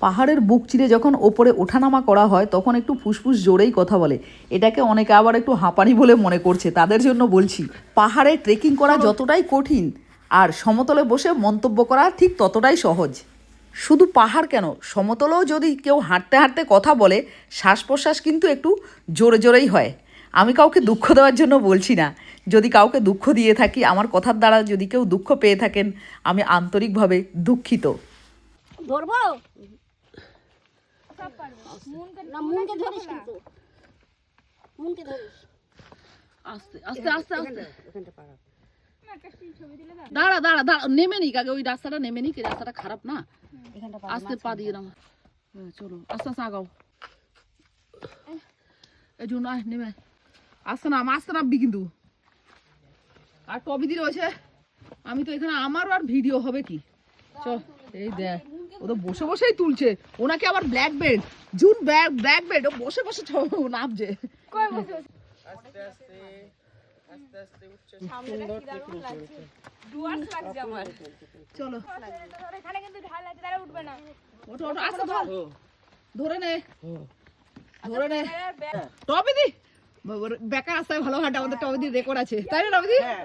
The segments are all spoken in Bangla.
পাহাড়ের বুক চিরে যখন ওপরে ওঠানামা করা হয় তখন একটু ফুসফুস জোরেই কথা বলে। এটাকে অনেকে আবার একটু হাঁপানি বলে মনে করছে, তাদের জন্য বলছি পাহাড়ে ট্রেকিং করা যতটাই কঠিন আর সমতলে বসে মন্তব্য করা ঠিক ততটাই সহজ। শুধু পাহাড় কেন, সমতলেও যদি কেউ হাঁটতে হাঁটতে কথা বলে শ্বাস প্রশ্বাস কিন্তু একটু জোরে জোরেই হয়। আমি কাউকে দুঃখ দেওয়ার জন্য বলছি না, যদি কাউকে দুঃখ দিয়ে থাকি, আমার কথার দ্বারা যদি কেউ দুঃখ পেয়ে থাকেন, আমি আন্তরিকভাবে দুঃখিত। ধরবো না, মুনকে ধরিস কিন্তু, মুনকে ধরিস আস্তে আস্তে আস্তে আস্তে দাঁড়া দাঁড়া দাঁড়া, নেমে নি আগে, ওই রাস্তাটা নেমে নি, কি রাস্তাটা খারাপ না, আস্তে পা দিয়ে নামা। চলো আস্তে আস্তে আগাও, এই জন্য নেমে আস্তে নাম, আস্তে নামবি কিন্তু। আর টবিদি রয়েছে, আমি তো এখানে, আমারও আর ভিডিও হবে কি। চল এই দেখ, ও তো বসে বসেই তুলছে, ওনাকে আবার ব্ল্যাক বেল্ট, জুন ব্ল্যাক বেল্ট, ও বসে বসে নামছে। আস্তে আস্তে আস্তে আস্তে উঠছে, সুন্দর টেকনিক চলছে। ডুয়ার্স লাগছে আমার। চলো এখানে কিন্তু ঢাল আছে, তারা উঠবে না। ওঠো ওঠো, আস্তে ধর, ধরে নে ধরে নে। টবিদি বেকার রাস্তায় ভালো হাঁটা, আমাদের টবিদি রেকর্ড আছে, তাই না টবিদি? হ্যাঁ,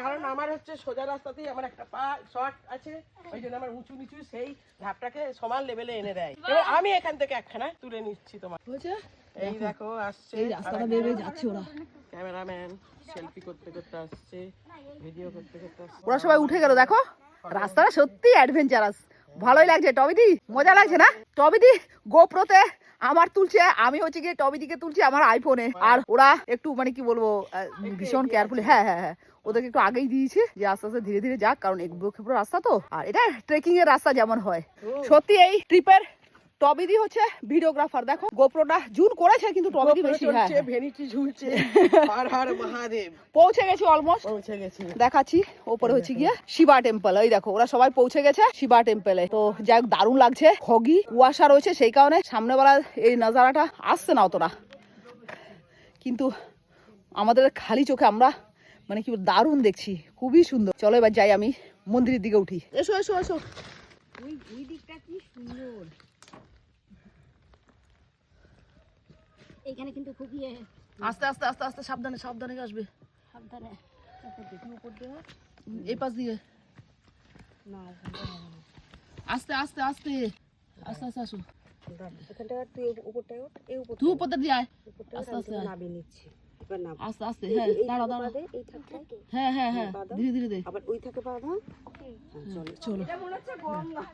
কারণ আমার হচ্ছে সোজা রাস্তাতেই আমার একটা পা শর্ট আছে, ওই জন্য আমার উঁচু নিচু সেই ধাপটাকে সমান লেভেলে এনে দেয়। এবার আমি এখান থেকে একখানা তুলে নিচ্ছি তোমার। হয়েছে, এই দেখো আসছে, এই রাস্তাটা বেয়ে বেয়ে যাচ্ছে ওরা, ক্যামেরাম্যান সেলফি করতে করতে আসছে, ভিডিও করতে করতে আসছে। ওরা সবাই উঠে গেল, দেখো রাস্তাটা সত্যি অ্যাডভেঞ্চারাস, ভালোই লাগছে। টবিদি মজা লাগছে না? টবিদি গোপ্রোতে আমার তুলছে, আমি হচ্ছে গিয়ে টবিদিকে তুলছি আমার আইফোনে। আর ওরা একটু মানে কি বলবো, ভীষণ কেয়ারফুলি, হ্যাঁ হ্যাঁ হ্যাঁ, ওদেরকে একটু আগেই দিয়েছে যে আস্তে আস্তে ধীরে ধীরে যাক, কারণ এগুলো খেপড়ো রাস্তা তো, আর এটা ট্রেকিং এর রাস্তা যেমন হয়। সত্যি এই ট্রিপের টবিদি হচ্ছে ভিডিওগ্রাফার। দেখো গোপ্রোটা জুন করেছে, কিন্তু টবিদি বেশি। হ্যাঁ, ভেনিটি ঝুলছে, হর হর মহাদেব। পৌঁছে গেছি অলমোস্ট, পৌঁছে গেছি। দেখাচ্ছি ওপরে হচ্ছে গিয়ে শিবা টেম্পল। এই দেখো ওরা সবাই পৌঁছে গেছে শিবা টেম্পলে। তো যাই হোক, দারুণ লাগছে, ফগি কুয়াশা রয়েছে, সেই কারণে সামনেবেলা এই নাজারাটা আসছে না অতটা, কিন্তু আমাদের খালি চোখে আমরা মানে কি দারুণ দেখছি, খুবই সুন্দর। চলো এবার যাই, আমি মন্দিরের দিকে উঠি। এসো এসো এসো, ওই দিকটা কি সুন্দর। এখানে কিন্তু খুব ইয়ে, আস্তে আস্তে আস্তে আস্তে, সাবধানে সাবধানে আসবে, সাবধানে। এই পাশ দিয়ে আস্তে আস্তে আস্তে আস্তে আস্তে আসো, এখানটা তুই উপরটায় ওঠ, এই উপর তুই উপর দিয়ে আয়, আস্তে আস্তে আয়। নাবি নিচ্ছি, এবার নাব। আস্তে আস্তে, হ্যাঁ দাঁড়া দাঁড়া, এই থাকতে, হ্যাঁ হ্যাঁ হ্যাঁ, ধীরে ধীরে দে। আবার ওই থাকে বাঁধা। চলো